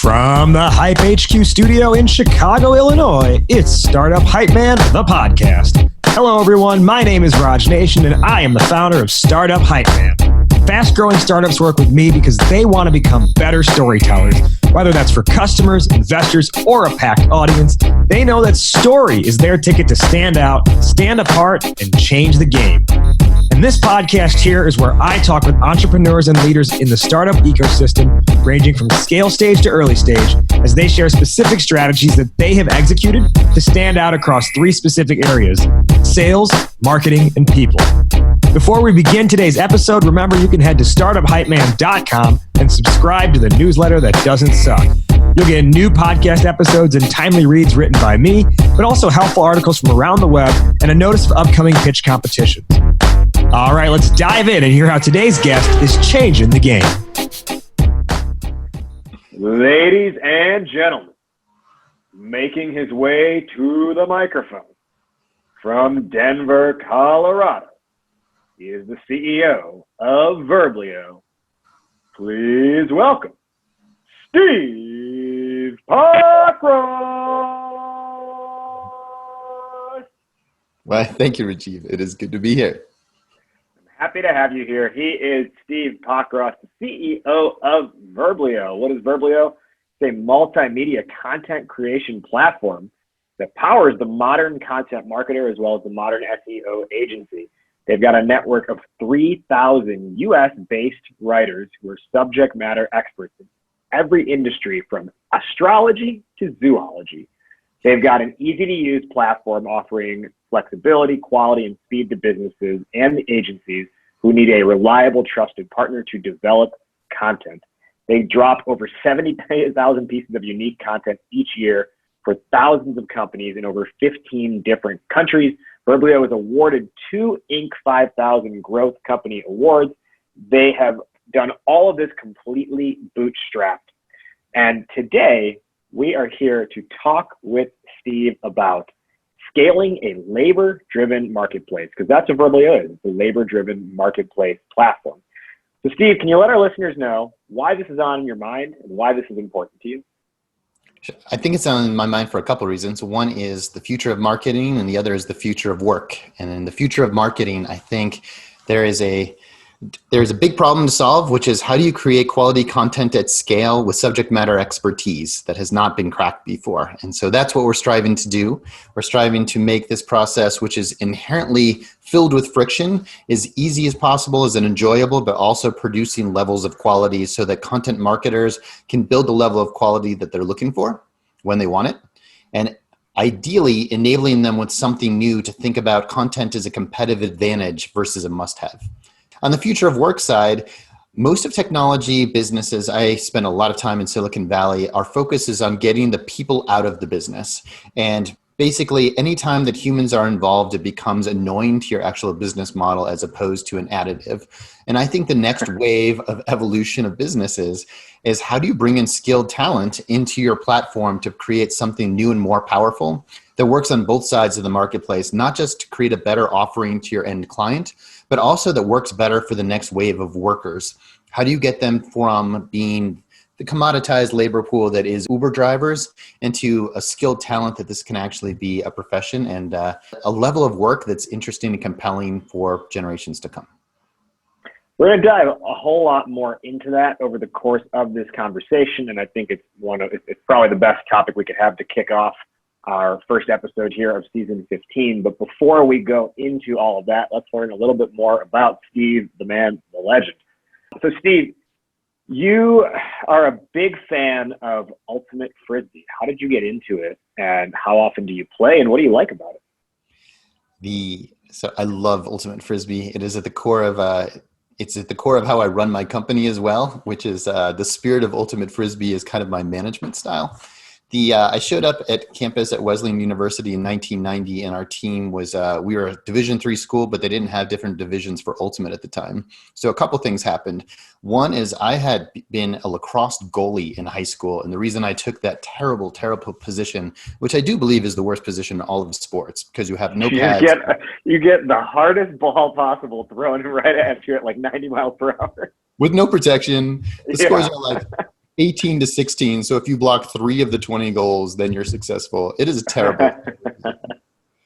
From the Hype HQ studio in Chicago, Illinois, it's Startup Hype Man, the podcast. Hello, everyone. My name is Raj Nation, and I am the founder of Startup Hype Man. Fast-growing startups work with me because they want to become better storytellers. Whether that's for customers, investors, or a packed audience, they know that story is their ticket to stand out, stand apart, and change the game. And this podcast here is where I talk with entrepreneurs and leaders in the startup ecosystem, ranging from scale stage to early stage, as they share specific strategies that they have executed to stand out across three specific areas: sales, marketing, and people. Before we begin today's episode, remember you can head to startuphypeman.com and subscribe to the newsletter that doesn't suck. You'll get new podcast episodes and timely reads written by me, but also helpful articles from around the web and a notice of upcoming pitch competitions. All right, let's dive in and hear how today's guest is changing the game. Ladies and gentlemen, making his way to the microphone from Denver, Colorado, he is the CEO of Verblio. Please welcome Steve Pockross. Well, thank you, Rajiv. It is good to be here. Happy to have you here. He is Steve Pockross, the CEO of Verblio. What is Verblio? It's a multimedia content creation platform that powers the modern content marketer as well as the modern SEO agency. They've got a network of 3,000 US-based writers who are subject matter experts in every industry from astrology to zoology. They've got an easy-to-use platform offering flexibility, quality, and speed to businesses and the agencies who need a reliable, trusted partner to develop content. They drop over 70,000 pieces of unique content each year for thousands of companies in over 15 different countries. Verblio was awarded 2 Inc. 5000 Growth Company Awards. They have done all of this completely bootstrapped. And today, we are here to talk with Steve about scaling a labor-driven marketplace, because that's what Verblio is. It's a labor-driven marketplace platform. So Steve, can you let our listeners know why this is on your mind and why this is important to you? I think it's on my mind for a couple of reasons. One is the future of marketing, and the other is the future of work. And in the future of marketing, I think there's a big problem to solve, which is how do you create quality content at scale with subject matter expertise that has not been cracked before? And so that's what we're striving to do. We're striving to make this process, which is inherently filled with friction, as easy as possible, as enjoyable, but also producing levels of quality so that content marketers can build the level of quality that they're looking for when they want it. And ideally enabling them with something new to think about content as a competitive advantage versus a must-have. On the future of work side, most of technology businesses, I spend a lot of time in Silicon Valley, our focus is on getting the people out of the business. And basically, anytime that humans are involved, it becomes annoying to your actual business model as opposed to an additive. And I think the next wave of evolution of businesses is how do you bring in skilled talent into your platform to create something new and more powerful that works on both sides of the marketplace, not just to create a better offering to your end client, but also that works better for the next wave of workers. How do you get them from being the commoditized labor pool that is Uber drivers into a skilled talent that this can actually be a profession and a level of work that's interesting and compelling for generations to come? We're going to dive a whole lot more into that over the course of this conversation, and I think it's probably the best topic we could have to kick off our first episode here of season 15. But before we go into all of that, let's learn a little bit more about Steve, the man, the legend. So Steve, you are a big fan of ultimate frisbee. How did you get into it, and how often do you play, and what do you like about it? So I love ultimate frisbee. It is at the core of it's at the core of how I run my company as well, which is the spirit of ultimate frisbee is kind of my management style. I showed up at campus at Wesleyan University in 1990, and our team was, we were a Division III school, but they didn't have different divisions for Ultimate at the time. So a couple things happened. One is I had been a lacrosse goalie in high school, and the reason I took that terrible position, which I do believe is the worst position in all of sports, because you have no pads. You get the hardest ball possible thrown right at you at like 90 miles per hour. With no protection. The scores are like 18 to 16. So if you block 3 of the 20 goals, then you're successful. It is terrible.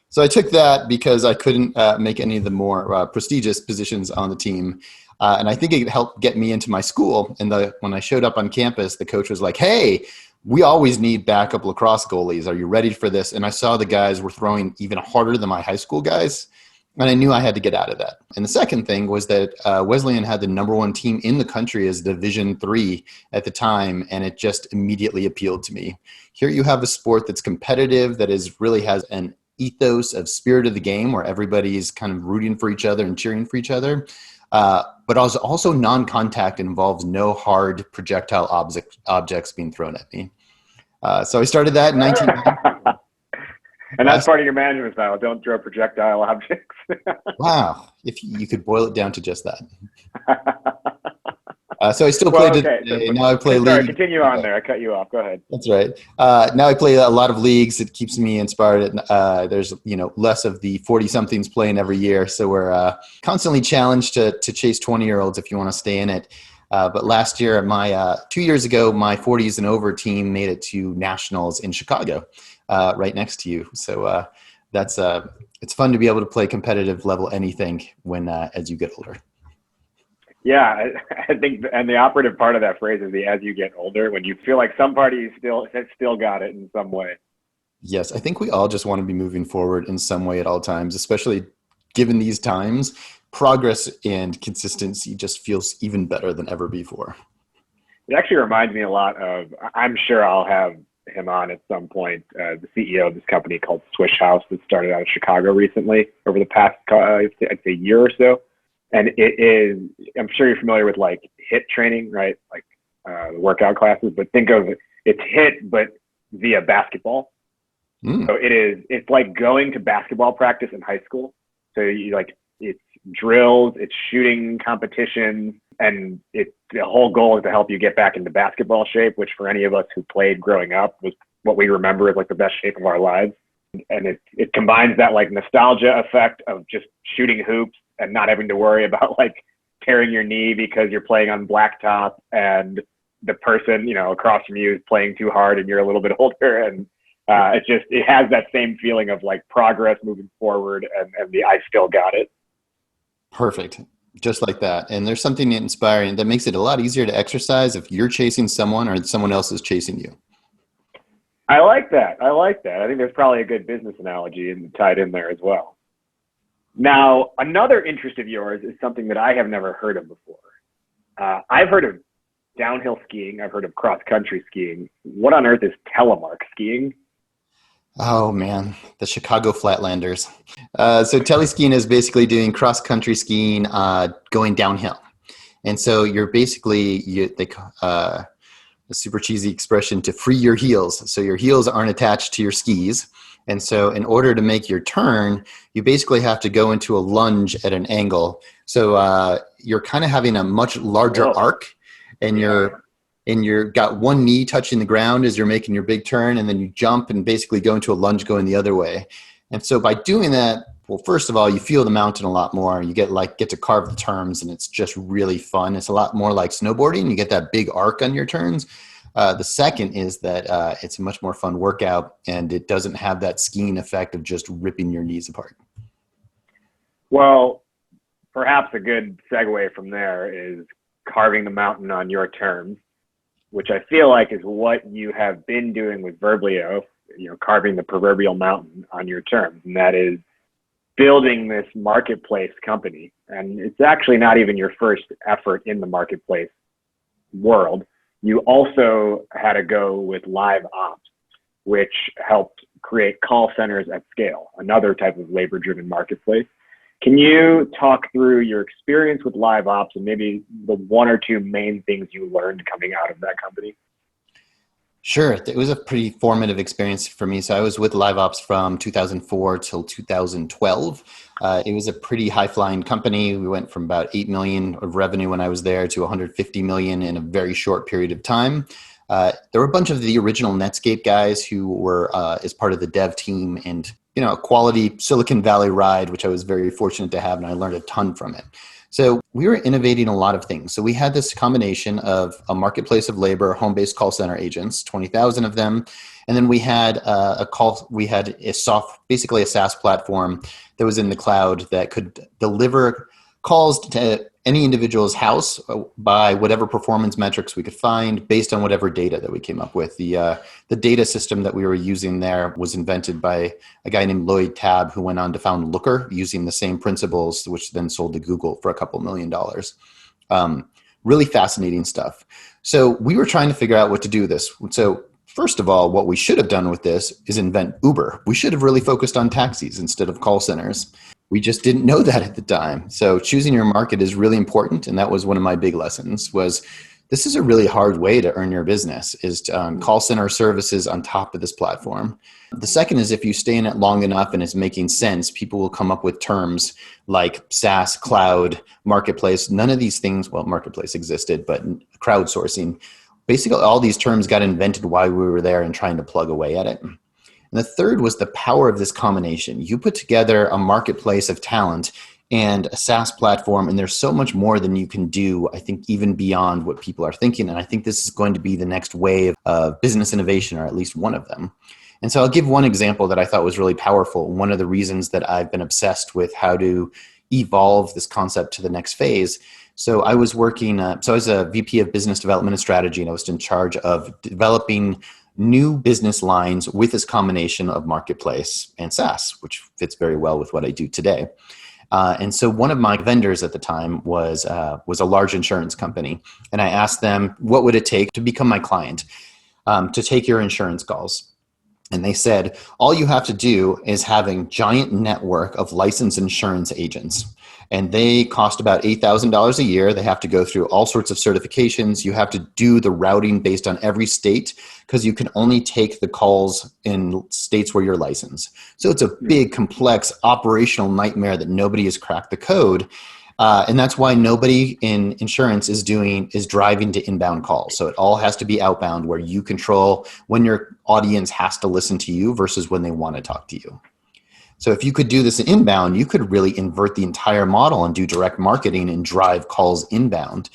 So I took that because I couldn't make any of the more prestigious positions on the team. And I think it helped get me into my school. And when I showed up on campus, the coach was like, hey, we always need backup lacrosse goalies. Are you ready for this? And I saw the guys were throwing even harder than my high school guys. And I knew I had to get out of that. And the second thing was that Wesleyan had the #1 team in the country as Division III at the time, and it just immediately appealed to me. Here you have a sport that's competitive, that really has an ethos of spirit of the game where everybody's kind of rooting for each other and cheering for each other. But also non-contact, involves no hard projectile objects being thrown at me. So I started that in 1990. And that's part of your management style. Don't throw projectile objects. Wow. If you could boil it down to just that. So I still play today. Now I play league. Sorry, continue on there. I cut you off. Go ahead. That's right. Now I play a lot of leagues. It keeps me inspired. There's less of the 40-somethings playing every year. So we're constantly challenged to chase 20-year-olds if you want to stay in it. But last year, 2 years ago, my 40s and over team made it to nationals in Chicago, right next to you. So it's fun to be able to play competitive level anything as you get older. Yeah, I think, and the operative part of that phrase is the as you get older, when you feel like some party has still got it in some way. Yes, I think we all just want to be moving forward in some way at all times, especially given these times. Progress and consistency just feels even better than ever before. It actually reminds me a lot of, I'm sure I'll have him on at some point, the CEO of this company called Swish House that started out of Chicago recently over the past, I'd say year or so. And it is, I'm sure you're familiar with like HIIT training, right? Like the workout classes, but think of it's HIIT, but via basketball. So it's like going to basketball practice in high school. So it's drills, it's shooting competitions, and the whole goal is to help you get back into basketball shape, which for any of us who played growing up was what we remember as like the best shape of our lives. And it combines that like nostalgia effect of just shooting hoops and not having to worry about like tearing your knee because you're playing on blacktop and the person, across from you is playing too hard and you're a little bit older. And it has that same feeling of like progress moving forward and the I still got it. Perfect. Just like that. And there's something inspiring that makes it a lot easier to exercise if you're chasing someone or someone else is chasing you. I like that. I think there's probably a good business analogy tied in there as well. Now, another interest of yours is something that I have never heard of before. I've heard of downhill skiing. I've heard of cross-country skiing. What on earth is telemark skiing? Oh, man, the Chicago Flatlanders. So teleskiing is basically doing cross-country skiing going downhill. And so you're basically, a super cheesy expression, to free your heels. So your heels aren't attached to your skis. And so in order to make your turn, you basically have to go into a lunge at an angle. So you're kind of having a much larger arc, and you're got one knee touching the ground as you're making your big turn, and then you jump and basically go into a lunge going the other way. And so by doing that, well, first of all, you feel the mountain a lot more. You get to carve the turns, and it's just really fun. It's a lot more like snowboarding. You get that big arc on your turns. The second is that it's a much more fun workout, and it doesn't have that skiing effect of just ripping your knees apart. Well, perhaps a good segue from there is carving the mountain on your terms, which I feel like is what you have been doing with Verblio, carving the proverbial mountain on your terms. And that is building this marketplace company. And it's actually not even your first effort in the marketplace world. You also had a go with live ops, which helped create call centers at scale, another type of labor-driven marketplace. Can you talk through your experience with live ops and maybe the one or two main things you learned coming out of that company? Sure. It was a pretty formative experience for me. So I was with live ops from 2004 till 2012. It was a pretty high-flying company. We went from about 8 million of revenue when I was there to 150 million in a very short period of time. There were a bunch of the original Netscape guys who were as part of the dev team, and a quality Silicon Valley ride, which I was very fortunate to have, and I learned a ton from it. So we were innovating a lot of things. So we had this combination of a marketplace of labor, home-based call center agents, 20,000 of them. And then we had basically a SaaS platform that was in the cloud that could deliver calls to any individual's house by whatever performance metrics we could find based on whatever data that we came up with. The data system that we were using there was invented by a guy named Lloyd Tabb, who went on to found Looker using the same principles, which then sold to Google for a couple $1 million. Really fascinating stuff. So we were trying to figure out what to do with this. So first of all, what we should have done with this is invent Uber. We should have really focused on taxis instead of call centers. We just didn't know that at the time. So choosing your market is really important. And that was one of my big lessons was this is a really hard way to earn your business is to call center services on top of this platform. The second is if you stay in it long enough and it's making sense, people will come up with terms like SaaS, cloud, marketplace. None of these things, well, marketplace existed, but crowdsourcing. Basically, all these terms got invented while we were there and trying to plug away at it. And the third was the power of this combination. You put together a marketplace of talent and a SaaS platform, and there's so much more than you can do, I think, even beyond what people are thinking. And I think this is going to be the next wave of business innovation, or at least one of them. And so I'll give one example that I thought was really powerful. One of the reasons that I've been obsessed with how to evolve this concept to the next phase. So I was working, I was a VP of Business Development and Strategy, and I was in charge of developing new business lines with this combination of marketplace and SaaS, which fits very well with what I do today. And so one of my vendors at the time was a large insurance company. And I asked them, what would it take to become my client, to take your insurance calls? And they said, all you have to do is having giant network of licensed insurance agents. And they cost about $8,000 a year. They have to go through all sorts of certifications. You have to do the routing based on every state because you can only take the calls in states where you're licensed. So it's a big, complex operational nightmare that nobody has cracked the code. And that's why nobody in insurance is driving to inbound calls. So it all has to be outbound where you control when your audience has to listen to you versus when they want to talk to you. So if you could do this inbound, you could really invert the entire model and do direct marketing and drive calls inbound.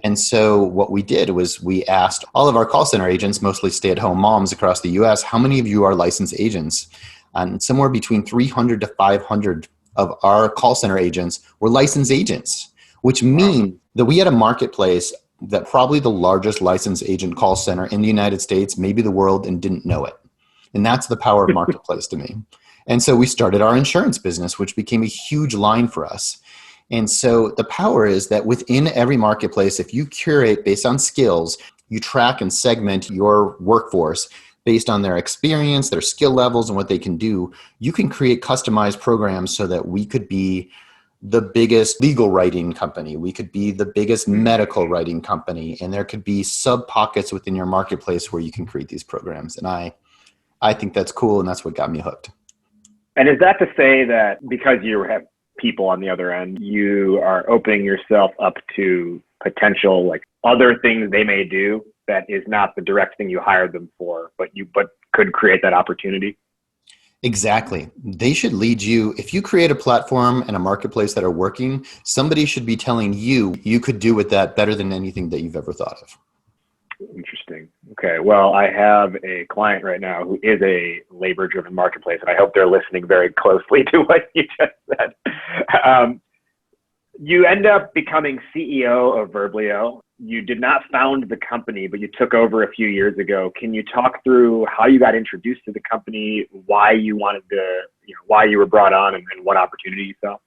And so what we did was we asked all of our call center agents, mostly stay-at-home moms across the US, how many of you are licensed agents? And somewhere between 300 to 500 of our call center agents were licensed agents, which means that we had a marketplace that probably the largest licensed agent call center in the United States, maybe the world, and didn't know it. And that's the power of marketplace to me. And so we started our insurance business, which became a huge line for us. And so the power is that within every marketplace, if you curate based on skills, you track and segment your workforce based on their experience, their skill levels, and what they can do, you can create customized programs so that we could be the biggest legal writing company. We could be the biggest medical writing company. And there could be sub pockets within your marketplace where you can create these programs. And I think that's cool. And that's what got me hooked. And is that to say that because you have people on the other end, you are opening yourself up to potential like other things they may do that is not the direct thing you hired them for, but could create that opportunity? Exactly. They should lead you. If you create a platform and a marketplace that are working, somebody should be telling you could do with that better than anything that you've ever thought of. Interesting. Okay. Well, I have a client right now who is a labor-driven marketplace, and I hope they're listening very closely to what you just said. You end up becoming CEO of Verblio. You did not found the company, but you took over a few years ago. Can you talk through how you got introduced to the company, why you wanted to, why you were brought on, and what opportunity you saw?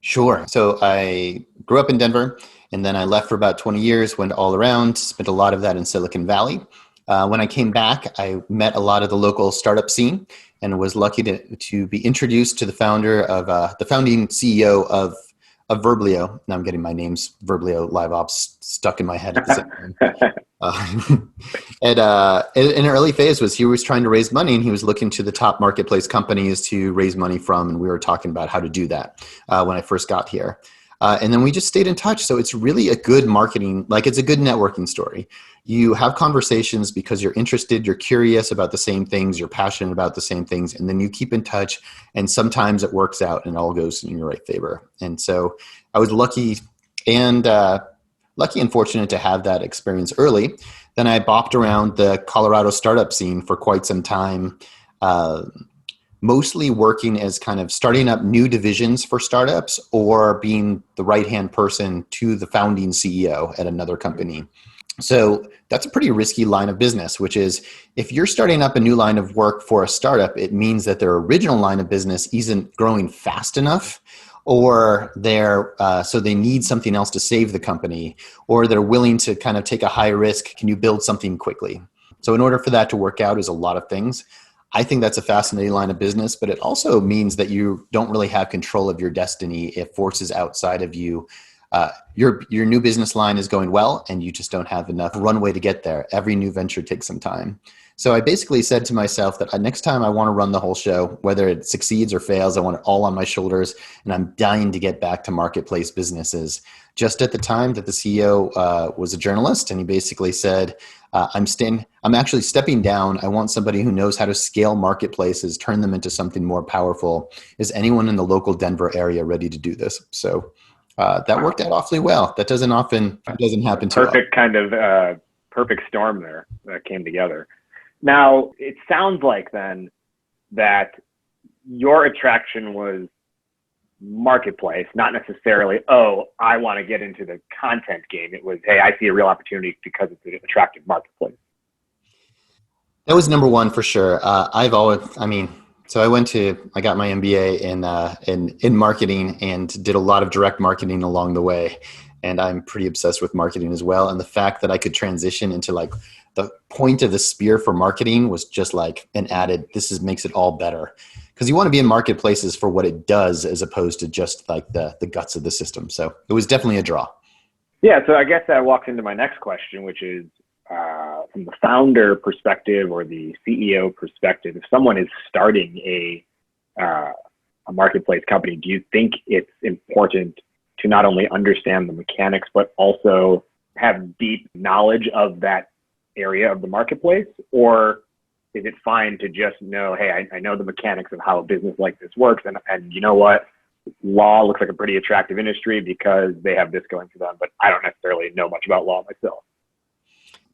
Sure. So I grew up in Denver, and then I left for about 20 years, went all around, spent a lot of that in Silicon Valley. When I came back, I met a lot of the local startup scene and was lucky to be introduced to the founding CEO of Verblio. Now I'm getting my names, Verblio Live Ops, stuck in my head at the same time. In an early phase he was trying to raise money, and he was looking to the top marketplace companies to raise money from, and we were talking about how to do that when I first got here. And then we just stayed in touch. So it's really a good marketing, like it's a good networking story. You have conversations because you're interested, you're curious about the same things, you're passionate about the same things, and then you keep in touch. And sometimes it works out and it all goes in your right favor. And so I was lucky and fortunate to have that experience early. Then I bopped around the Colorado startup scene for quite some time, mostly working as kind of starting up new divisions for startups or being the right-hand person to the founding CEO at another company. So that's a pretty risky line of business, which is if you're starting up a new line of work for a startup, it means that their original line of business isn't growing fast enough, or so they need something else to save the company, or they're willing to kind of take a high risk. Can you build something quickly? So in order for that to work out is a lot of things. I think that's a fascinating line of business, but it also means that you don't really have control of your destiny if forces outside of you. Your new business line is going well and you just don't have enough runway to get there. Every new venture takes some time. So I basically said to myself that next time I want to run the whole show, whether it succeeds or fails, I want it all on my shoulders, and I'm dying to get back to marketplace businesses. Just at the time that the CEO was a journalist, and he basically said, I'm actually stepping down. I want somebody who knows how to scale marketplaces, turn them into something more powerful. Is anyone in the local Denver area ready to do this? So that worked out awfully well. That doesn't happen too often. Perfect kind of perfect storm there that came together. Now, it sounds like then that your attraction was marketplace, not necessarily, I want to get into the content game. It was, hey, I see a real opportunity because it's an attractive marketplace. That was number one for sure. So I got my MBA in marketing and did a lot of direct marketing along the way. And I'm pretty obsessed with marketing as well. And the fact that I could transition into like the point of the spear for marketing was just like an added, makes it all better. Because you want to be in marketplaces for what it does as opposed to just like the guts of the system. So it was definitely a draw. Yeah, so I guess that walks into my next question, which is from the founder perspective or the CEO perspective, if someone is starting a marketplace company, do you think it's important to not only understand the mechanics, but also have deep knowledge of that area of the marketplace? Or is it fine to just know, hey, I know the mechanics of how a business like this works, and you know what? Law looks like a pretty attractive industry because they have this going for them, but I don't necessarily know much about law myself.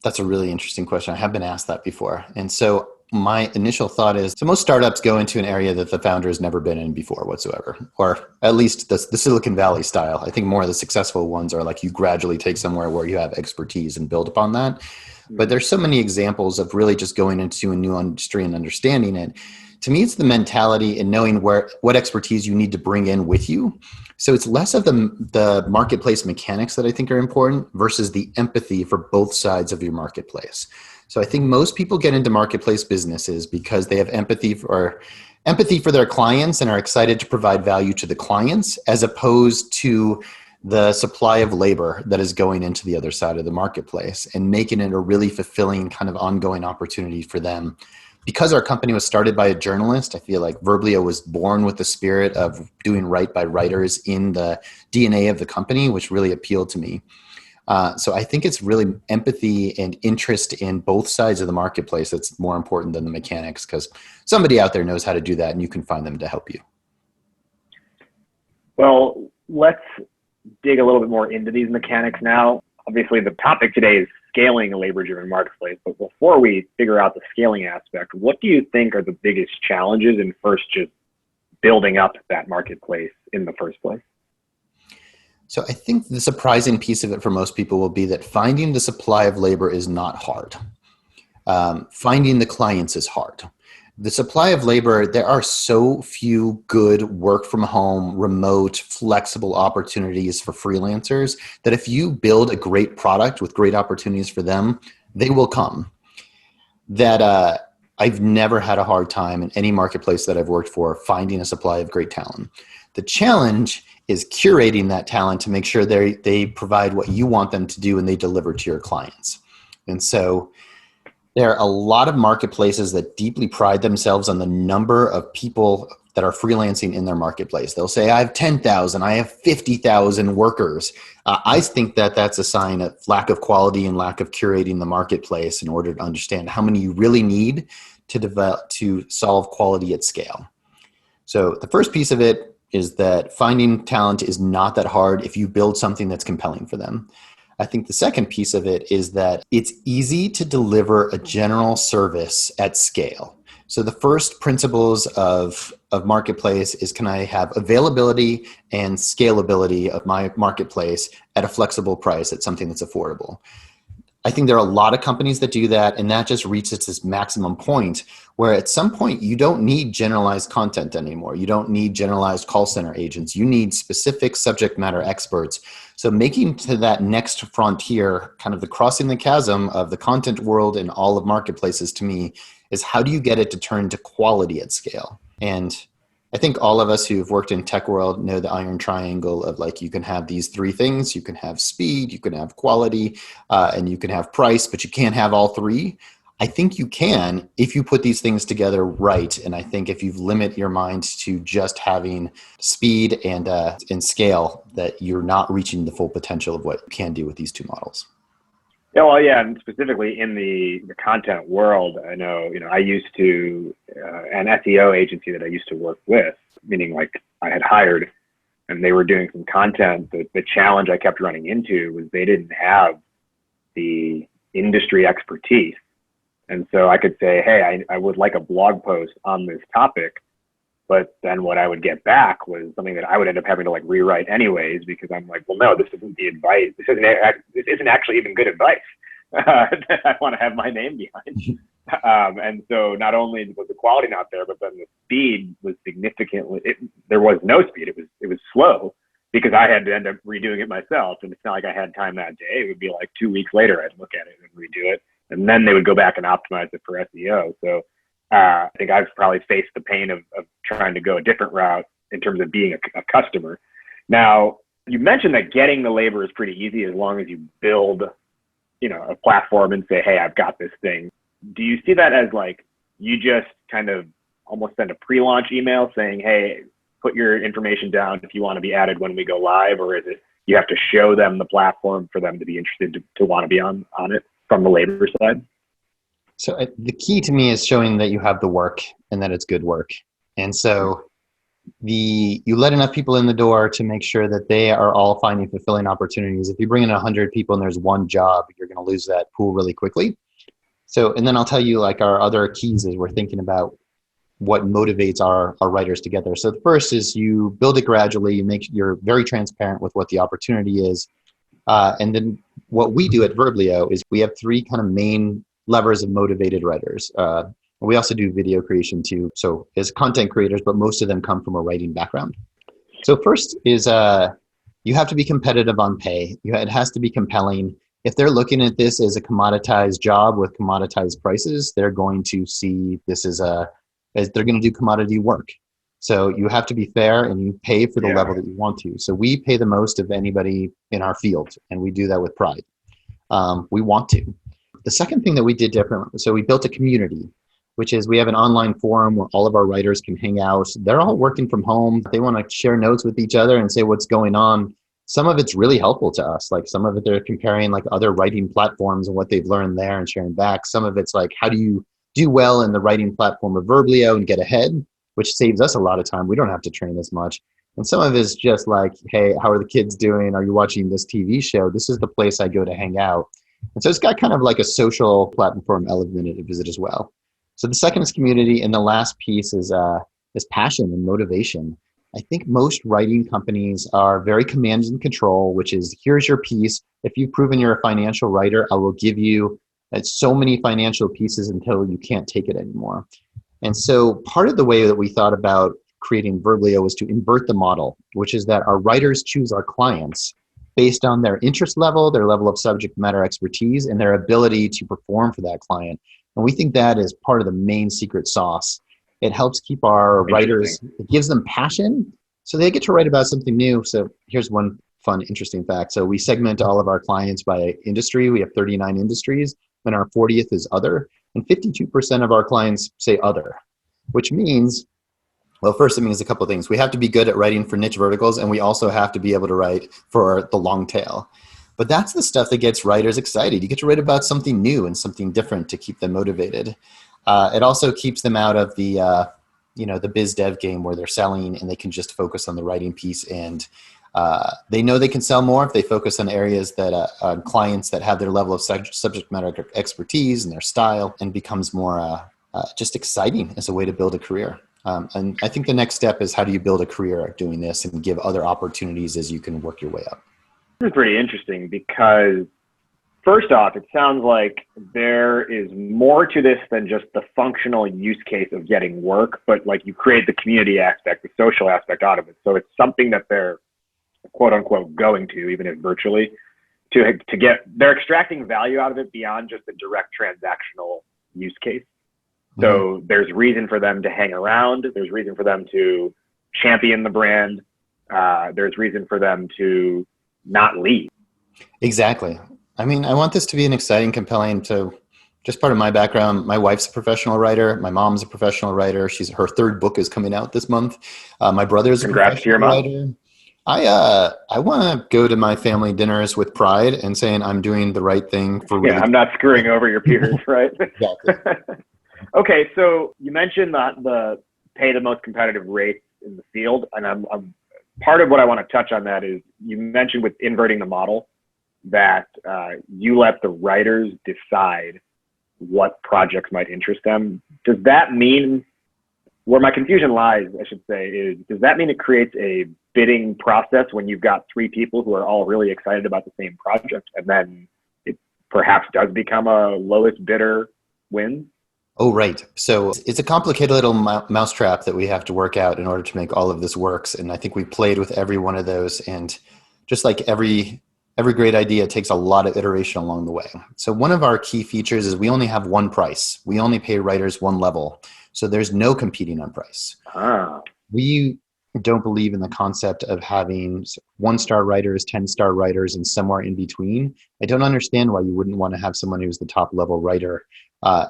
That's a really interesting question. I have been asked that before. And so my initial thought is, so most startups go into an area that the founder has never been in before whatsoever, or at least the Silicon Valley style. I think more of the successful ones are like you gradually take somewhere where you have expertise and build upon that. But there's so many examples of really just going into a new industry and understanding it. To me, it's the mentality and knowing what expertise you need to bring in with you. So it's less of the marketplace mechanics that I think are important versus the empathy for both sides of your marketplace. So I think most people get into marketplace businesses because they have empathy for their clients and are excited to provide value to the clients, as opposed to the supply of labor that is going into the other side of the marketplace and making it a really fulfilling kind of ongoing opportunity for them. Because our company was started by a journalist, I feel like Verblio was born with the spirit of doing right by writers in the DNA of the company, which really appealed to me. So I think it's really empathy and interest in both sides of the marketplace that's more important than the mechanics, because somebody out there knows how to do that and you can find them to help you. Well, let's dig a little bit more into these mechanics now. Obviously, the topic today is scaling a labor-driven marketplace. But before we figure out the scaling aspect, what do you think are the biggest challenges in first just building up that marketplace in the first place? So I think the surprising piece of it for most people will be that finding the supply of labor is not hard. Finding the clients is hard. The supply of labor, there are so few good work from home, remote, flexible opportunities for freelancers that if you build a great product with great opportunities for them, they will come. I've never had a hard time in any marketplace that I've worked for finding a supply of great talent. The challenge is curating that talent to make sure they provide what you want them to do and they deliver to your clients. And so There are a lot of marketplaces that deeply pride themselves on the number of people that are freelancing in their marketplace. They'll say, I have 10,000, I have 50,000 workers. I think that that's a sign of lack of quality and lack of curating the marketplace in order to understand how many you really need to develop to solve quality at scale. So the first piece of it is that finding talent is not that hard if you build something that's compelling for them. I think the second piece of it is that it's easy to deliver a general service at scale. So the first principles of marketplace is, can I have availability and scalability of my marketplace at a flexible price at something that's affordable? I think there are a lot of companies that do that, and that just reaches its maximum point where at some point you don't need generalized content anymore. You don't need generalized call center agents. You need specific subject matter experts. So making to that next frontier, kind of the crossing the chasm of the content world and all of marketplaces, to me, is how do you get it to turn to quality at scale? And I think all of us who've worked in tech world know the iron triangle of, like, you can have these three things. You can have speed, you can have quality, and you can have price, but you can't have all three. I think you can if you put these things together right. And I think if you limit your mind to just having speed and scale, that you're not reaching the full potential of what you can do with these two models. Yeah, well, yeah, and specifically in the content world, I know, I used to, an SEO agency that I used to work with, meaning like I had hired and they were doing some content. The challenge I kept running into was they didn't have the industry expertise. And so I could say, hey, I would like a blog post on this topic. But then what I would get back was something that I would end up having to like rewrite anyways, because I'm like, well, no, this isn't the advice. This isn't actually even good advice that I want to have my name behind. And so not only was the quality not there, but then the speed was significantly, there was no speed. It was slow because I had to end up redoing it myself. And it's not like I had time that day. It would be like 2 weeks later, I'd look at it and redo it. And then they would go back and optimize it for SEO. So I think I've probably faced the pain of trying to go a different route in terms of being a customer. Now, you mentioned that getting the labor is pretty easy as long as you build, a platform and say, hey, I've got this thing. Do you see that as like, you just kind of almost send a pre-launch email saying, hey, put your information down if you want to be added when we go live? Or is it you have to show them the platform for them to be interested to want to be on it from the labor side? So the key to me is showing that you have the work and that it's good work. And so you let enough people in the door to make sure that they are all finding fulfilling opportunities. If you bring in 100 people and there's one job, you're going to lose that pool really quickly. So, and then I'll tell you, like, our other keys as we're thinking about what motivates our writers together. So the first is you build it gradually. You're very transparent with what the opportunity is. And then what we do at Verblio is we have three kind of main levers of motivated writers. We also do video creation too. So as content creators, but most of them come from a writing background. So first is you have to be competitive on pay. It has to be compelling. If they're looking at this as a commoditized job with commoditized prices, they're going to see this as they're going to do commodity work. So you have to be fair and you pay for the level that you want to. So we pay the most of anybody in our field, and we do that with pride. We want to. The second thing that we did differently, so we built a community, which is we have an online forum where all of our writers can hang out. They're all working from home. They want to share notes with each other and say what's going on. Some of it's really helpful to us. Like some of it, they're comparing like other writing platforms and what they've learned there and sharing back. Some of it's like, how do you do well in the writing platform of Verblio and get ahead, which saves us a lot of time. We don't have to train as much. And some of it is just like, hey, how are the kids doing? Are you watching this TV show? This is the place I go to hang out. And so it's got kind of like a social platform element of it as well. So the second is community, and the last piece is passion and motivation. I think most writing companies are very command and control, which is, here's your piece. If you've proven you're a financial writer, I will give you so many financial pieces until you can't take it anymore. And so part of the way that we thought about creating Verblio was to invert the model, which is that our writers choose our clients based on their interest level, their level of subject matter expertise, and their ability to perform for that client. And we think that is part of the main secret sauce. It helps keep our writers, it gives them passion, so they get to write about something new. So here's one fun, interesting fact. So we segment all of our clients by industry. We have 39 industries, and our 40th is other. and 52% of our clients say other, which means, well, first, it means a couple of things. We have to be good at writing for niche verticals, and we also have to be able to write for the long tail. But that's the stuff that gets writers excited. You get to write about something new and something different to keep them motivated. It also keeps them out of the biz dev game where they're selling and they can just focus on the writing piece. And they know they can sell more if they focus on areas that clients that have their level of subject matter expertise and their style, and becomes more just exciting as a way to build a career. And I think the next step is, how do you build a career doing this and give other opportunities as you can work your way up? This is pretty interesting because, first off, it sounds like there is more to this than just the functional use case of getting work, but like you create the community aspect, the social aspect out of it. So it's something that they're quote unquote going to, even if virtually, to get, they're extracting value out of it beyond just the direct transactional use case. So there's reason for them to hang around. There's reason for them to champion the brand. There's reason for them to not leave. Exactly. I mean, I want this to be an exciting, compelling, just part of my background. My wife's a professional writer. My mom's a professional writer. Her third book is coming out this month. My brother's a professional writer. I want to go to my family dinners with pride and saying I'm doing the right thing for really. Yeah, I'm not screwing over your peers, right? Exactly. Okay, so you mentioned that the pay the most competitive rates in the field, and I'm part of what I want to touch on that is you mentioned with inverting the model that you let the writers decide what projects might interest them. Does that mean, where my confusion lies, I should say, is does that mean it creates a bidding process when you've got three people who are all really excited about the same project, and then it perhaps does become a lowest bidder wins? Oh, right. So it's a complicated little mousetrap that we have to work out in order to make all of this works. And I think we played with every one of those. And just like every great idea, takes a lot of iteration along the way. So one of our key features is we only have one price. We only pay writers one level. So there's no competing on price. We don't believe in the concept of having 1-star writers, 10-star writers, and somewhere in between. I don't understand why you wouldn't want to have someone who's the top level writer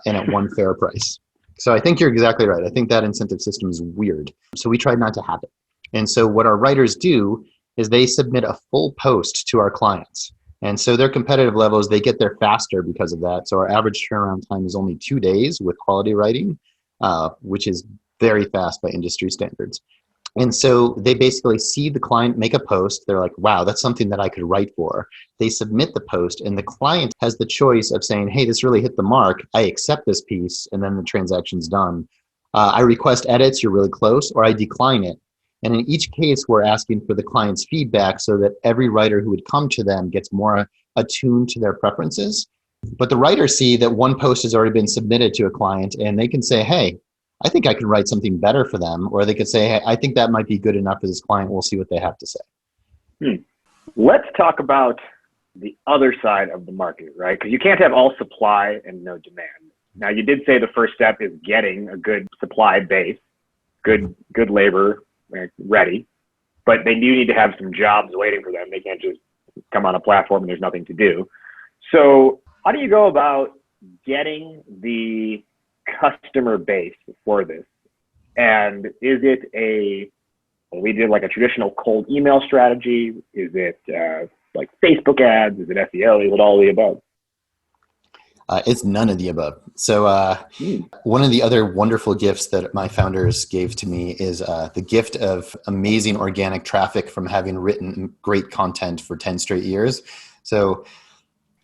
and at one fair price. So I think you're exactly right. I think that incentive system is weird. So we tried not to have it. And so what our writers do is they submit a full post to our clients. And so their competitive levels, they get there faster because of that. So our average turnaround time is only 2 days with quality writing, which is very fast by industry standards. And so they basically see the client make a post. They're like, wow, that's something that I could write for. They submit the post, and the client has the choice of saying, hey, this really hit the mark. I accept this piece, and then the transaction's done. I request edits, you're really close, or I decline it. And in each case, we're asking for the client's feedback so that every writer who would come to them gets more attuned to their preferences. But the writers see that one post has already been submitted to a client, and they can say, hey, I think I can write something better for them. Or they could say, hey, I think that might be good enough for this client. We'll see what they have to say. Let's talk about the other side of the market, right? Because you can't have all supply and no demand. Now, you did say the first step is getting a good supply base, good labor ready, but they do need to have some jobs waiting for them. They can't just come on a platform and there's nothing to do. So how do you go about getting the customer base for this? And is it we did like a traditional cold email strategy? Is it like Facebook ads? Is it SEO? Is it all the above? It's none of the above. So one of the other wonderful gifts that my founders gave to me is the gift of amazing organic traffic from having written great content for 10 straight years. So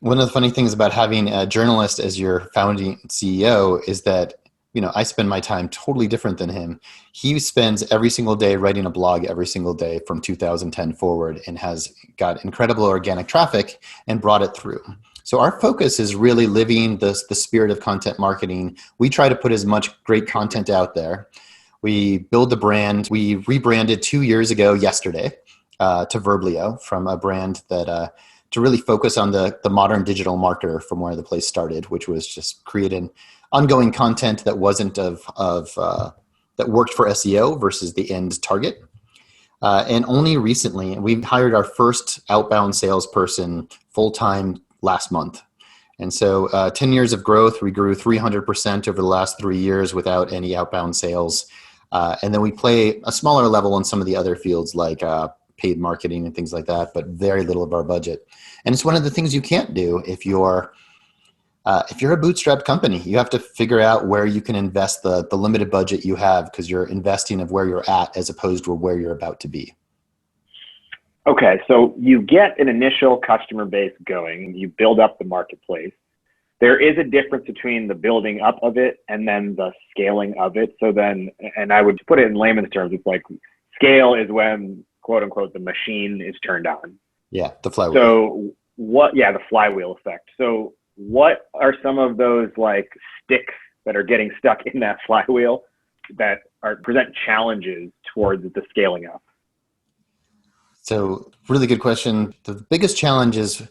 one of the funny things about having a journalist as your founding CEO is that, I spend my time totally different than him. He spends every single day writing a blog every single day from 2010 forward and has got incredible organic traffic and brought it through. So our focus is really living the spirit of content marketing. We try to put as much great content out there. We build the brand. We rebranded 2 years ago yesterday to Verblio, from a brand that to really focus on the modern digital marketer from where the place started, which was just creating ongoing content that wasn't that worked for SEO versus the end target. And only recently, we hired our first outbound salesperson full-time last month. And so 10 years of growth, we grew 300% over the last 3 years without any outbound sales. And then we play a smaller level in some of the other fields like paid marketing and things like that, but very little of our budget. And it's one of the things you can't do if you're a bootstrapped company. You have to figure out where you can invest the limited budget you have, because you're investing of where you're at as opposed to where you're about to be. Okay, so you get an initial customer base going, you build up the marketplace. There is a difference between the building up of it and then the scaling of it. So then, and I would put it in layman's terms, it's like scale is when, quote unquote, the machine is turned on. Yeah, the flywheel. So the flywheel effect. So what are some of those like sticks that are getting stuck in that flywheel that present challenges towards the scaling up? So really good question. The biggest challenge is,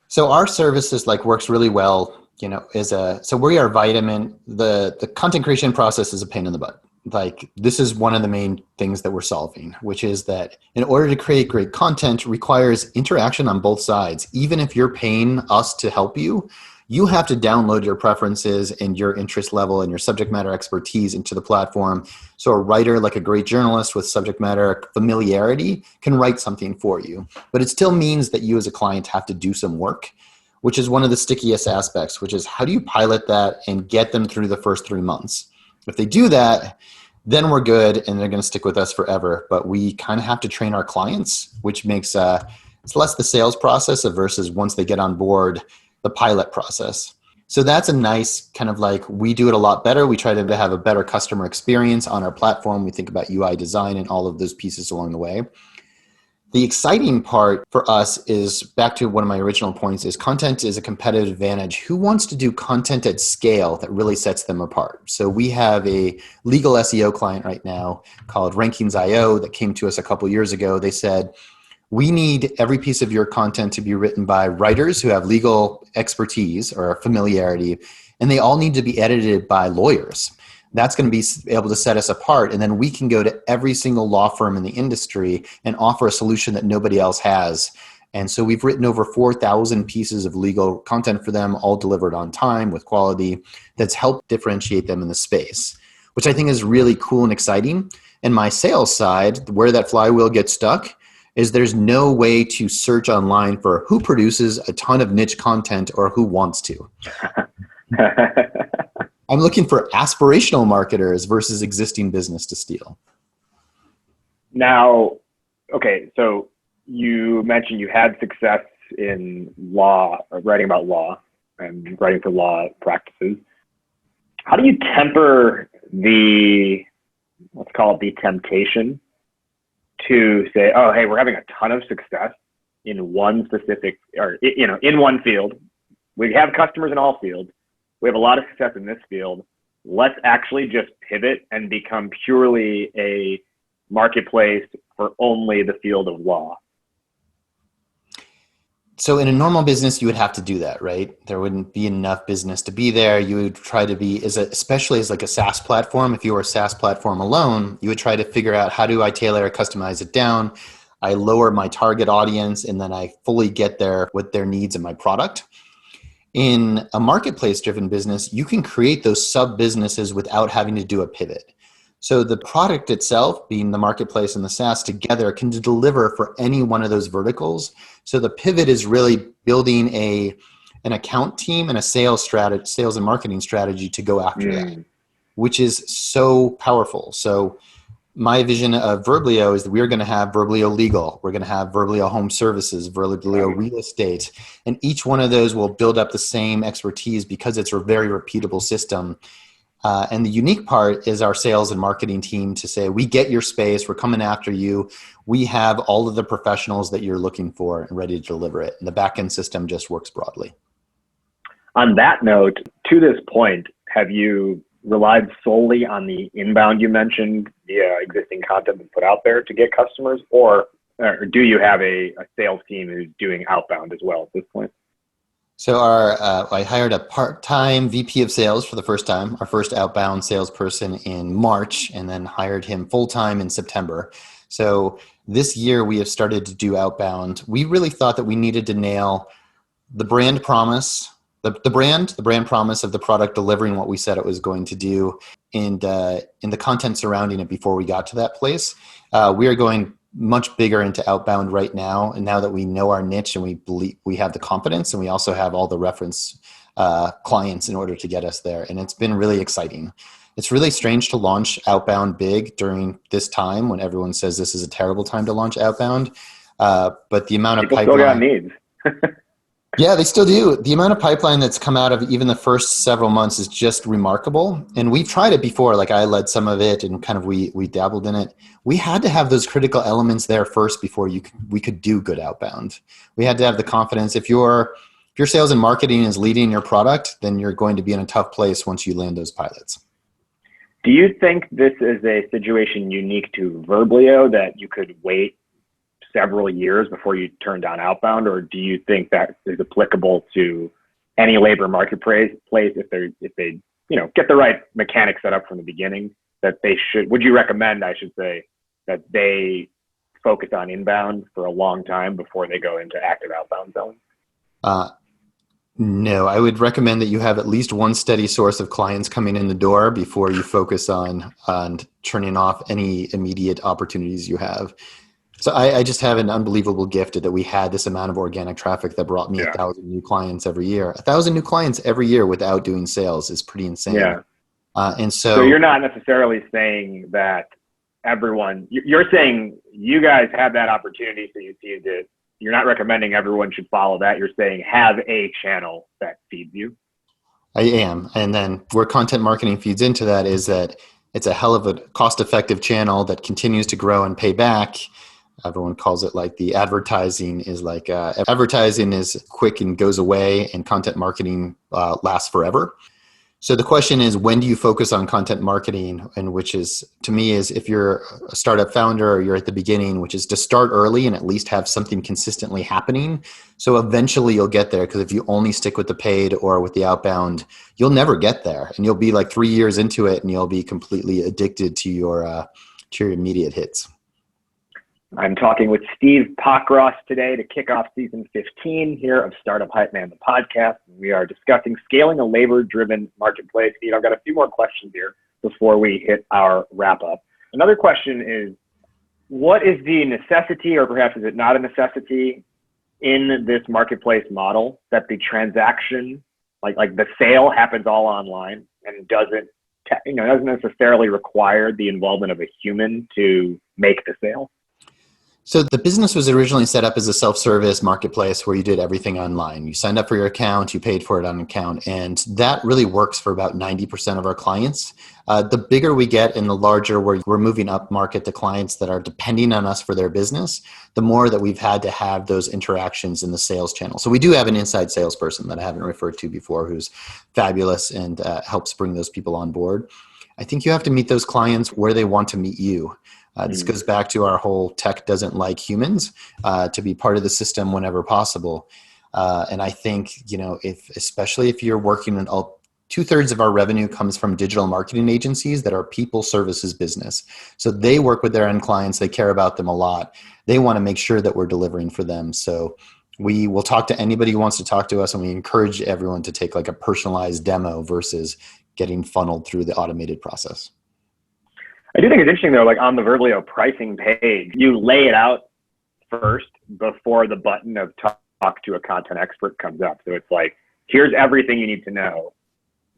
so our services works really well, so we are Vitamin. The content creation process is a pain in the butt. This is one of the main things that we're solving, which is that in order to create great content requires interaction on both sides. Even if you're paying us to help you, you have to download your preferences and your interest level and your subject matter expertise into the platform. So a writer, like a great journalist with subject matter familiarity, can write something for you. But it still means that you as a client have to do some work, which is one of the stickiest aspects, which is how do you pilot that and get them through the first 3 months? If they do that, then we're good and they're going to stick with us forever. But we kind of have to train our clients, which makes it's less the sales process versus once they get on board, the pilot process. So that's a nice kind of we do it a lot better. We try to have a better customer experience on our platform. We think about UI design and all of those pieces along the way. The exciting part for us is, back to one of my original points, is content is a competitive advantage. Who wants to do content at scale that really sets them apart? So we have a legal SEO client right now called Rankings.io that came to us a couple years ago. They said, we need every piece of your content to be written by writers who have legal expertise or familiarity, and they all need to be edited by lawyers. That's going to be able to set us apart. And then we can go to every single law firm in the industry and offer a solution that nobody else has. And so we've written over 4,000 pieces of legal content for them, all delivered on time with quality, that's helped differentiate them in the space, which I think is really cool and exciting. And my sales side, where that flywheel gets stuck, is there's no way to search online for who produces a ton of niche content or who wants to. I'm looking for aspirational marketers versus existing business to steal. Now, okay, so you mentioned you had success in law, or writing about law and writing for law practices. How do you temper let's call it the temptation to say, oh, hey, we're having a ton of success in one specific, or, in one field. We have customers in all fields. We have a lot of success in this field. Let's actually just pivot and become purely a marketplace for only the field of law. So in a normal business, you would have to do that, right? There wouldn't be enough business to be there. You would try to be, especially as a SaaS platform, if you were a SaaS platform alone, you would try to figure out, how do I tailor or customize it down? I lower my target audience, and then I fully get there with their needs in my product. In a marketplace-driven business, you can create those sub-businesses without having to do a pivot. So the product itself, being the marketplace and the SaaS together, can deliver for any one of those verticals. So the pivot is really building an account team and a sales and marketing strategy to go after that, which is so powerful. So my vision of Verblio is that we're going to have Verblio Legal, we're going to have Verblio Home Services, Verblio Real Estate, and each one of those will build up the same expertise because it's a very repeatable system. And the unique part is our sales and marketing team to say, we get your space, we're coming after you. We have all of the professionals that you're looking for and ready to deliver it. And the backend system just works broadly. On that note, to this point, have you relied solely on the inbound you mentioned, the existing content that's put out there to get customers, or do you have a sales team who's doing outbound as well at this point? So I hired a part-time VP of sales for the first time, our first outbound salesperson in March, and then hired him full-time in September. So this year we have started to do outbound. We really thought that we needed to nail the brand promise, the brand promise of the product delivering what we said it was going to do, and in the content surrounding it before we got to that place. We are going much bigger into outbound right now, and now that we know our niche and we believe we have the confidence, and we also have all the reference clients in order to get us there, and it's been really exciting. It's really strange to launch outbound big during this time when everyone says this is a terrible time to launch outbound. But the amount of People pipeline, still got needs. yeah, they still do. The amount of pipeline that's come out of even the first several months is just remarkable. And we've tried it before. Like I led some of it, and kind of we dabbled in it. We had to have those critical elements there first before we could do good outbound. We had to have the confidence. If your sales and marketing is leading your product, then you're going to be in a tough place once you land those pilots. Do you think this is a situation unique to Verblio, that you could wait several years before you turn down outbound, or do you think that is applicable to any labor marketplace if they get the right mechanics set up from the beginning, that they should? Would you recommend, I should say, that they focus on inbound for a long time before they go into active outbound selling? No, I would recommend that you have at least one steady source of clients coming in the door before you focus on turning off any immediate opportunities you have. So I just have an unbelievable gift that we had this amount of organic traffic that brought me 1,000 new clients every year. 1,000 new clients every year without doing sales is pretty insane. Yeah. And so you're not necessarily saying that you're saying you guys have that opportunity, so you see it. You're not recommending everyone should follow that. You're saying have a channel that feeds you. I am. And then where content marketing feeds into that is that it's a hell of a cost-effective channel that continues to grow and pay back. Everyone calls it like the advertising is like advertising is quick and goes away, and content marketing lasts forever. So the question is, when do you focus on content marketing? And which is, to me, is if you're a startup founder or you're at the beginning, which is to start early and at least have something consistently happening. So eventually you'll get there, because if you only stick with the paid or with the outbound, you'll never get there. And you'll be like 3 years into it and you'll be completely addicted to your immediate hits. I'm talking with Steve Pockross today to kick off season 15 here of Startup Hype Man, the podcast. We are discussing scaling a labor-driven marketplace. Steve, I've got a few more questions here before we hit our wrap-up. Another question is, what is the necessity, or perhaps is it not a necessity, in this marketplace model that the transaction, like the sale, happens all online and doesn't necessarily require the involvement of a human to make the sale? So the business was originally set up as a self-service marketplace where you did everything online. You signed up for your account, you paid for it on an account, and that really works for about 90% of our clients. The bigger we get and the larger we're moving up market to clients that are depending on us for their business, the more that we've had to have those interactions in the sales channel. So we do have an inside salesperson that I haven't referred to before who's fabulous and helps bring those people on board. I think you have to meet those clients where they want to meet you. This goes back to our whole tech doesn't like humans, to be part of the system whenever possible. And I think, especially if you're working in 2/3 of our revenue comes from digital marketing agencies that are people services business. So they work with their end clients. They care about them a lot. They want to make sure that we're delivering for them. So we will talk to anybody who wants to talk to us, and we encourage everyone to take like a personalized demo versus getting funneled through the automated process. I do think it's interesting, though, like on the Verblio pricing page, you lay it out first before the button of talk to a content expert comes up. So it's like, here's everything you need to know.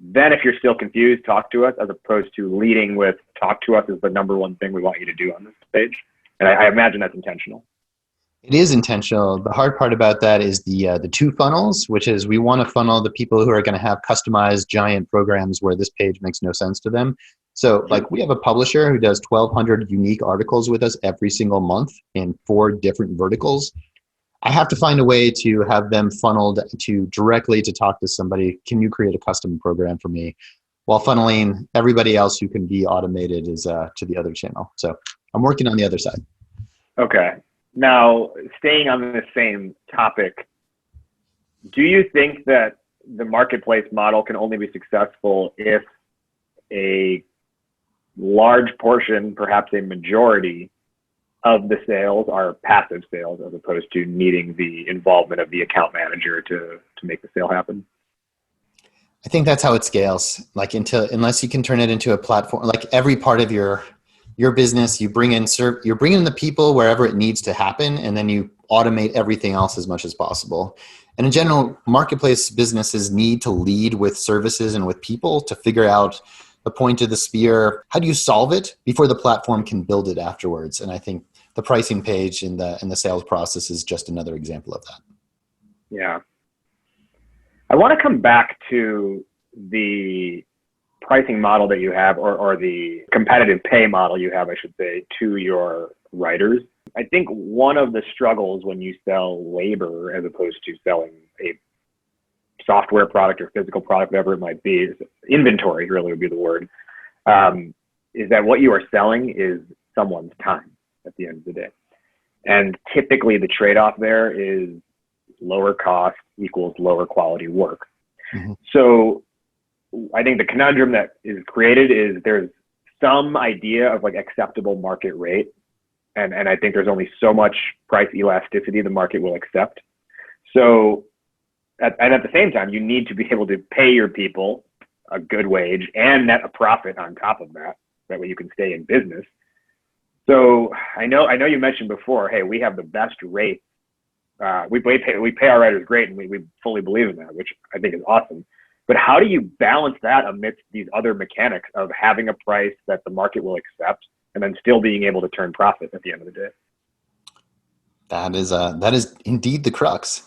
Then if you're still confused, talk to us, as opposed to leading with talk to us is the number one thing we want you to do on this page. And I imagine that's intentional. It is intentional. The hard part about that is the two funnels, which is we want to funnel the people who are going to have customized giant programs where this page makes no sense to them. So like we have a publisher who does 1,200 unique articles with us every single month in 4 different verticals. I have to find a way to have them funneled to directly to talk to somebody. Can you create a custom program for me? While funneling everybody else who can be automated is to the other channel. So I'm working on the other side. Okay. Now, staying on the same topic, do you think that the marketplace model can only be successful if a large portion, perhaps a majority, of the sales are passive sales as opposed to needing the involvement of the account manager to make the sale happen? I think that's how it scales. Like unless you can turn it into a platform, like every part of your business, you're bringing the people wherever it needs to happen, and then you automate everything else as much as possible. And in general, marketplace businesses need to lead with services and with people to figure out the point of the spear. How do you solve it before the platform can build it afterwards? And I think the pricing page in the sales process is just another example of that. Yeah. I want to come back to the pricing model that you have, or the competitive pay model you have, I should say, to your writers. I think one of the struggles when you sell labor as opposed to selling a software product or physical product, whatever it might be, inventory really would be the word, is that what you are selling is someone's time at the end of the day. And typically the trade-off there is lower cost equals lower quality work. Mm-hmm. So I think the conundrum that is created is there's some idea of like acceptable market rate. And I think there's only so much price elasticity the market will accept. So at the same time, you need to be able to pay your people a good wage and net a profit on top of that. That way you can stay in business. So I know you mentioned before, hey, we have the best rate. We pay our writers great, and we fully believe in that, which I think is awesome. But how do you balance that amidst these other mechanics of having a price that the market will accept and then still being able to turn profit at the end of the day? That is indeed the crux.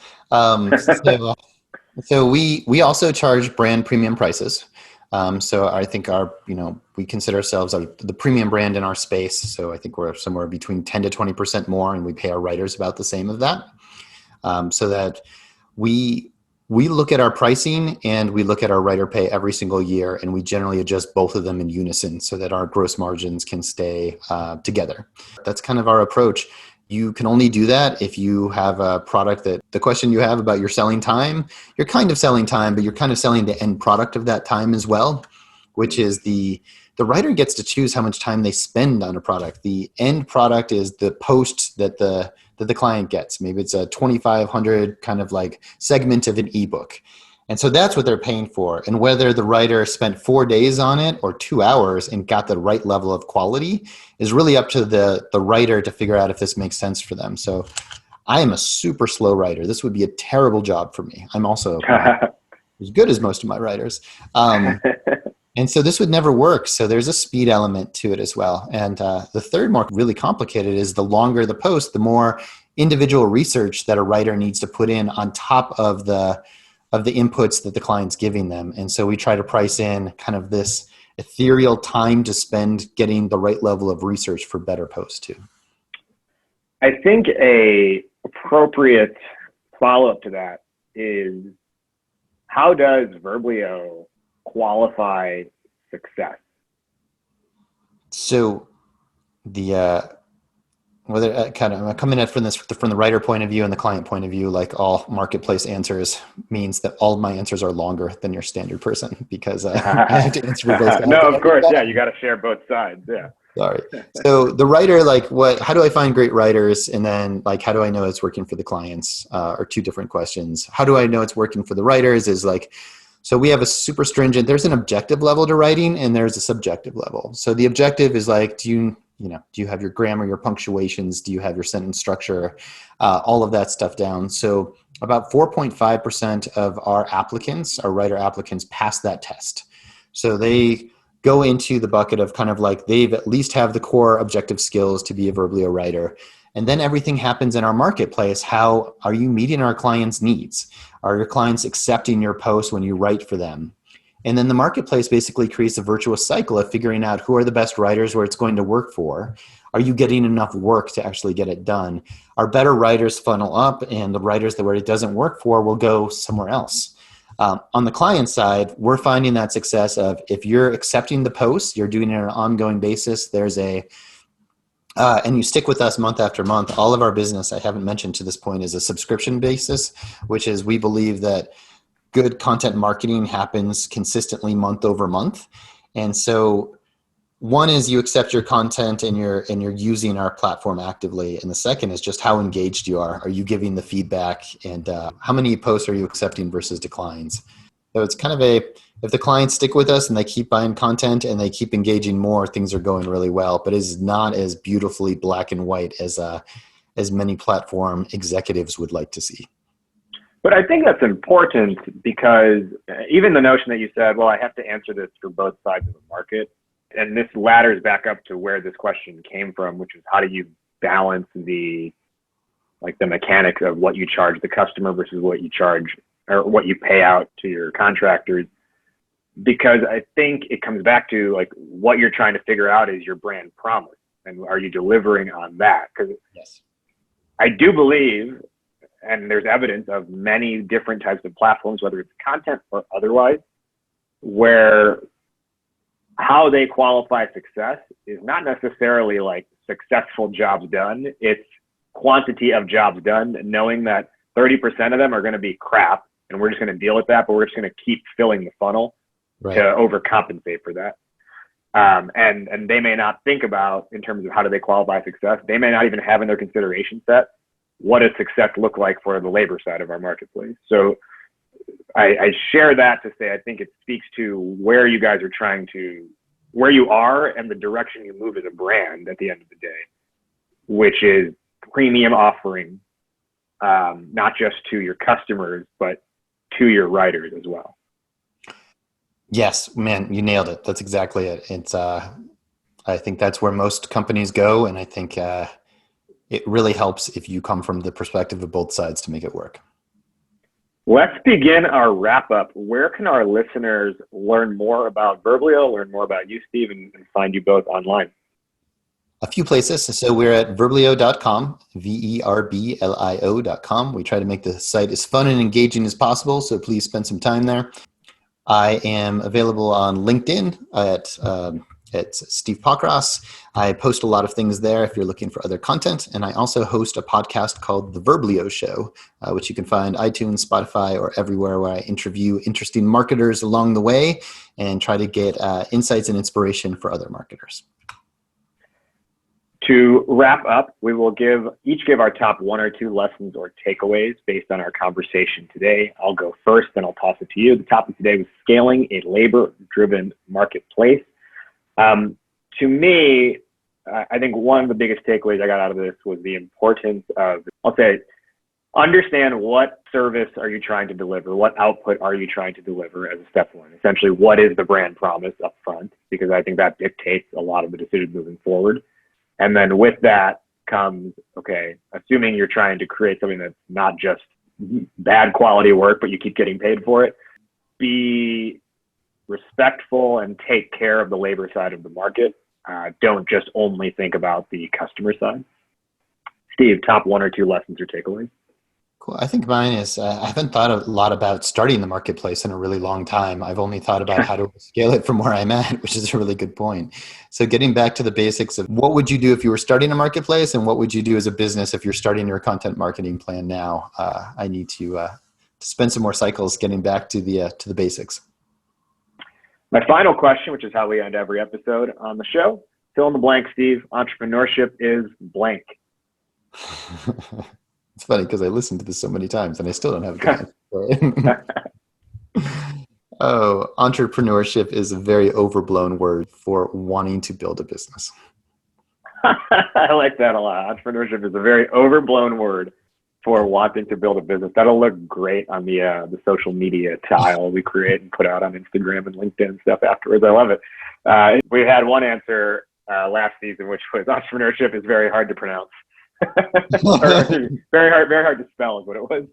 So we also charge brand premium prices. So I think we consider ourselves the premium brand in our space. So I think we're somewhere between 10 to 20% more, and we pay our writers about the same of that. So that we look at our pricing and we look at our writer pay every single year, and we generally adjust both of them in unison so that our gross margins can stay together. That's kind of our approach. You can only do that if you have a product that the question you have about your selling time, you're kind of selling time, but you're kind of selling the end product of that time as well, which is the writer gets to choose how much time they spend on a product. The end product is the post that the client gets. Maybe it's a 2,500 kind of like segment of an ebook. And so that's what they're paying for. And whether the writer spent 4 days on it or 2 hours and got the right level of quality is really up to the writer to figure out if this makes sense for them. So I am a super slow writer. This would be a terrible job for me. I'm also as good as most of my writers. And so this would never work. So there's a speed element to it as well. And the third, more really complicated, is the longer the post, the more individual research that a writer needs to put in on top of the inputs that the client's giving them. And so we try to price in kind of this ethereal time to spend getting the right level of research for better posts too. I think a appropriate follow-up to that is, how does Verblio qualify success? So whether kind of coming at from the writer point of view and the client point of view, like all marketplace answers means that all of my answers are longer than your standard person, because I have to answer for both sides. No, of course. Yeah. You got to share both sides. Yeah. Sorry. So the writer, like how do I find great writers? And then like, how do I know it's working for the clients? Are two different questions. How do I know it's working for the writers is like, so we have a super stringent, there's an objective level to writing and there's a subjective level. So the objective is like, do you have your grammar, your punctuations? Do you have your sentence structure? All of that stuff down. So about 4.5% of our writer applicants, pass that test. So they go into the bucket of kind of like, they've at least have the core objective skills to be a Verblio writer. And then everything happens in our marketplace. How are you meeting our clients' needs? Are your clients accepting your posts when you write for them? And then the marketplace basically creates a virtuous cycle of figuring out who are the best writers, where it's going to work for. Are you getting enough work to actually get it done? Our better writers funnel up, and the writers where it doesn't work for will go somewhere else. On the client side, we're finding that success of, if you're accepting the posts, you're doing it on an ongoing basis, and you stick with us month after month. All of our business, I haven't mentioned to this point, is a subscription basis, which is, we believe that good content marketing happens consistently month over month. And so one is you accept your content and you're using our platform actively. And the second is just how engaged you are. Are you giving the feedback, and how many posts are you accepting versus declines? So it's kind of if the clients stick with us and they keep buying content and they keep engaging more, things are going really well, but it's not as beautifully black and white as many platform executives would like to see. But I think that's important because even the notion that you said, well, I have to answer this for both sides of the market. And this ladders back up to where this question came from, which is how do you balance the mechanics of what you charge the customer versus what you charge or what you pay out to your contractors. Because I think it comes back to like what you're trying to figure out is your brand promise. And are you delivering on that? Because yes, I do believe, and there's evidence of many different types of platforms, whether it's content or otherwise, where how they qualify success is not necessarily like successful jobs done. It's quantity of jobs done, knowing that 30% of them are going to be crap and we're just going to deal with that, but we're just going to keep filling the funnel right, to overcompensate for that. And they may not think about in terms of how do they qualify success. They may not even have in their consideration set what does success look like for the labor side of our marketplace. So I share that to say I think it speaks to where you guys are where you are and the direction you move as a brand at the end of the day, which is premium offering, not just to your customers, but to your writers as well. Yes, man, you nailed it. That's exactly it. It's I think that's where most companies go, and I think it really helps if you come from the perspective of both sides to make it work. Let's begin our wrap up. Where can our listeners learn more about Verblio, learn more about you, Steve, and find you both online? A few places. So we're at verblio.com, verblio.com. We try to make the site as fun and engaging as possible, so please spend some time there. I am available on LinkedIn at Steve Pockross. I post a lot of things there if you're looking for other content. And I also host a podcast called The Verblio Show, which you can find iTunes, Spotify, or everywhere, where I interview interesting marketers along the way and try to get insights and inspiration for other marketers. To wrap up, we will each give our top one or two lessons or takeaways based on our conversation today. I'll go first, then I'll toss it to you. The topic today was scaling a labor-driven marketplace. To me, I think one of the biggest takeaways I got out of this was the importance of, I'll say, understand what service are you trying to deliver? What output are you trying to deliver as a step one? Essentially, what is the brand promise up front? Because I think that dictates a lot of the decisions moving forward. And then with that comes, okay, assuming you're trying to create something that's not just bad quality work, but you keep getting paid for it, be respectful and take care of the labor side of the market. Don't just only think about the customer side. Steve, top one or two lessons or takeaways? Cool. I think mine is I haven't thought a lot about starting the marketplace in a really long time. I've only thought about how to scale it from where I'm at, which is a really good point. So getting back to the basics of what would you do if you were starting a marketplace, and what would you do as a business if you're starting your content marketing plan now? I need to spend some more cycles getting back to the basics. My final question, which is how we end every episode on the show. Fill in the blank, Steve. Entrepreneurship is blank. It's funny because I listened to this so many times and I still don't have a good answer. Oh, entrepreneurship is a very overblown word for wanting to build a business. I like that a lot. Entrepreneurship is a very overblown word for wanting to build a business. That'll look great on the social media tile we create and put out on Instagram and LinkedIn and stuff afterwards. I love it. We had one answer last season, which was entrepreneurship is very hard to pronounce. very hard to spell is what it was.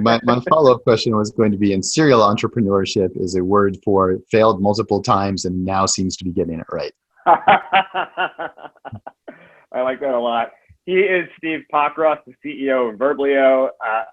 My follow-up question was going to be, in serial entrepreneurship is a word for failed multiple times and now seems to be getting it right. I like that a lot. He is Steve Pockross, the CEO of Verblio,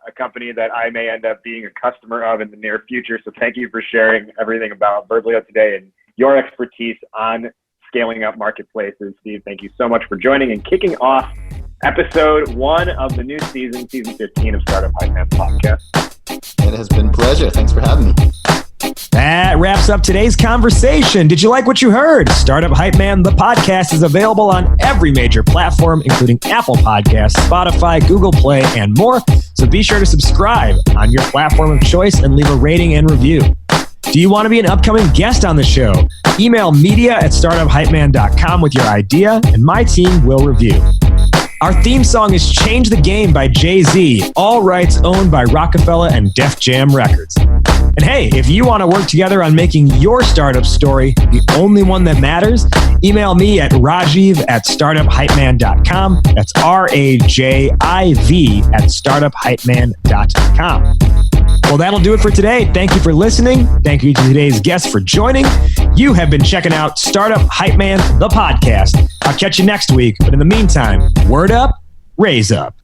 a company that I may end up being a customer of in the near future. So thank you for sharing everything about Verblio today and your expertise on scaling up marketplaces. Steve, thank you so much for joining and kicking off episode 1 of the new season 15 of Startup Hype Man Podcast. It has been a pleasure. Thanks for having me. That wraps up today's conversation. Did you like what you heard? Startup Hype Man, the podcast, is available on every major platform, including Apple Podcasts, Spotify, Google Play, and more. So be sure to subscribe on your platform of choice and leave a rating and review. Do you want to be an upcoming guest on the show? Email media@startuphypeman.com with your idea, and my team will review. Our theme song is Change the Game by Jay-Z, all rights owned by Rockefeller and Def Jam Records. And hey, if you want to work together on making your startup story the only one that matters, email me at rajiv@startuphypeman.com. That's RAJIV@startuphypeman.com. Well, that'll do it for today. Thank you for listening. Thank you to today's guests for joining. You have been checking out Startup Hype Man, the podcast. I'll catch you next week. But in the meantime, word up, raise up.